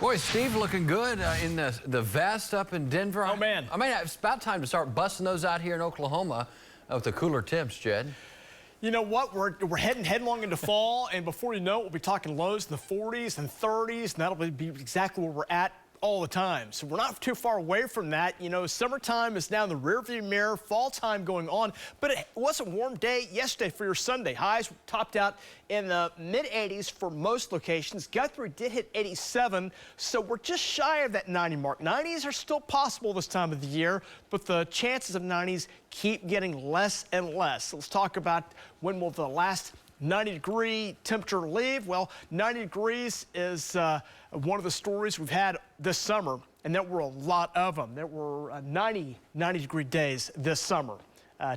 Boy, Steve looking good in the vest up in Denver. Oh, man. I mean, it's about time to start busting those out here in Oklahoma with the cooler temps, Jed. You know what? We're heading headlong into fall, and before you know it, we'll be talking lows in the 40s and 30s, and that'll be exactly where we're at all the time. So we're not too far away from that. You know, summertime is now in the rearview mirror, fall time going on, but it was a warm day yesterday for your Sunday. Highs topped out in the mid-80s for most locations. Guthrie did hit 87, so we're just shy of that 90 mark. 90s are still possible this time of the year, but the chances of 90s keep getting less and less. So let's talk about when will the last 90-degree temperature leave. Well, 90 degrees is one of the stories we've had this summer, and there were a lot of them. There were 90-degree days this summer,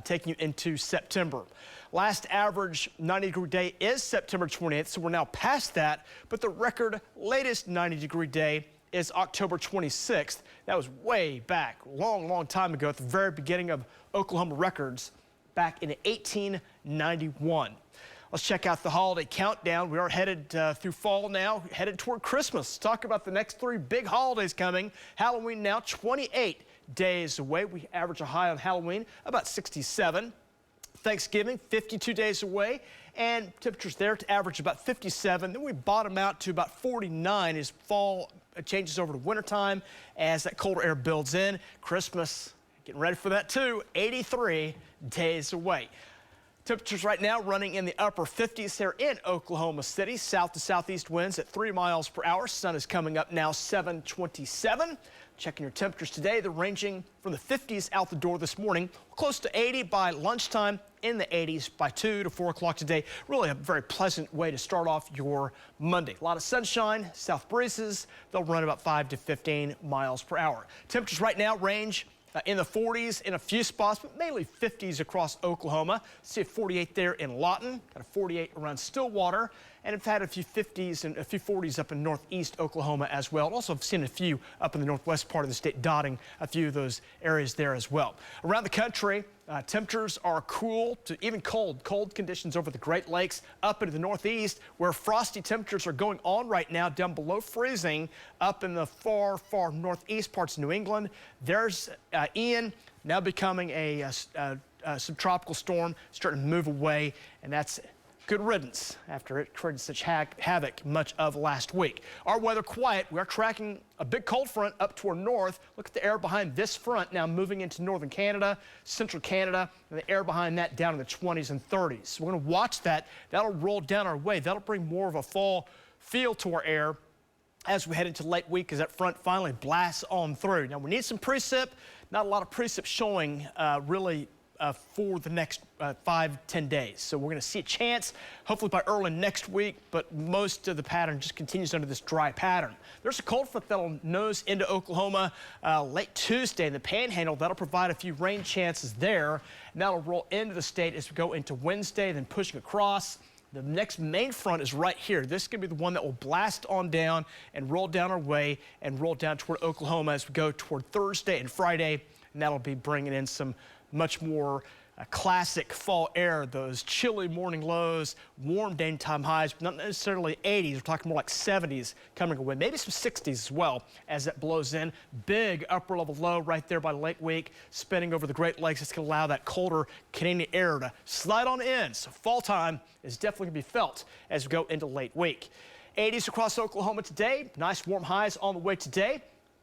taking you into September. Last average 90-degree day is September 28th, so we're now past that, but the record latest 90-degree day is October 26th. That was way back, long time ago, at the very beginning of Oklahoma records back in 1891. Let's check out the holiday countdown. We are headed through fall now, headed toward Christmas. Let's talk about the next three big holidays coming. Halloween now 28 days away. We average a high on Halloween about 67. Thanksgiving 52 days away, and temperatures there to average about 57. Then we bottom out to about 49 as fall changes over to wintertime as that colder air builds in. Christmas, getting ready for that too, 83 days away. Temperatures right now running in the upper 50s here in Oklahoma City. South to southeast winds at 3 miles per hour. Sun is coming up now, 7:27. Checking your temperatures today, they're ranging from the 50s out the door this morning, close to 80 by lunchtime, in the 80s by 2 to 4 o'clock today. Really a very pleasant way to start off your Monday. A lot of sunshine, south breezes. They'll run about 5 to 15 miles per hour. Temperatures right now range in the 40s in a few spots, but mainly 50s across Oklahoma. See a 48 there in Lawton, got a 48 around Stillwater, and have had a few 50s and a few 40s up in northeast Oklahoma as well. Also have seen a few up in the northwest part of the state, dotting a few of those areas there as well. Around the country, temperatures are cool to even cold conditions over the Great Lakes, up into the northeast, where frosty temperatures are going on right now, down below freezing, up in the far northeast parts of New England. There's Ian, now becoming a subtropical storm, starting to move away, and that's good riddance after it created such havoc much of last week. Our weather quiet. We are tracking a big cold front up toward north. Look at the air behind this front now moving into northern Canada, central Canada, and the air behind that down in the 20s and 30s. So we're going to watch that. That'll roll down our way. That'll bring more of a fall feel to our air as we head into late week as that front finally blasts on through. Now we need some precip. Not a lot of precip showing really for the next 5-10 days. So we're going to see a chance, hopefully by early next week, but most of the pattern just continues under this dry pattern. There's a cold front that'll nose into Oklahoma late Tuesday in the Panhandle. That'll provide a few rain chances there, and that'll roll into the state as we go into Wednesday, then pushing across. The next main front is right here. This is going to be the one that will blast on down and roll down our way and roll down toward Oklahoma as we go toward Thursday and Friday, and that'll be bringing in some much more classic fall air, those chilly morning lows, warm daytime highs, not necessarily 80s. We're talking more like 70s coming away, maybe some 60s as well as that blows in. Big upper level low right there by late week, spinning over the Great Lakes. It's going to allow that colder Canadian air to slide on in. So fall time is definitely going to be felt as we go into late week. 80s across Oklahoma today. Nice warm highs on the way today.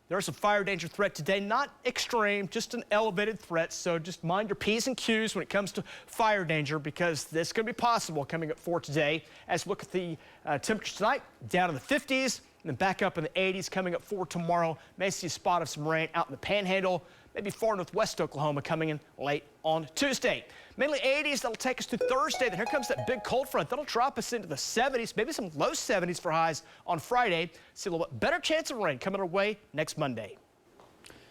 There's a fire danger threat today, not extreme, just an elevated threat. So just mind your P's and Q's when it comes to fire danger, because this could be possible coming up for today. As we look at the temperatures tonight, down in the 50s and then back up in the 80s coming up for tomorrow. May see a spot of some rain out in the Panhandle, maybe far northwest Oklahoma coming in late on Tuesday. Mainly 80s, that'll take us to Thursday. Then here comes that big cold front. That'll drop us into the 70s, maybe some low 70s for highs on Friday. See a little bit better chance of rain coming our way next Monday.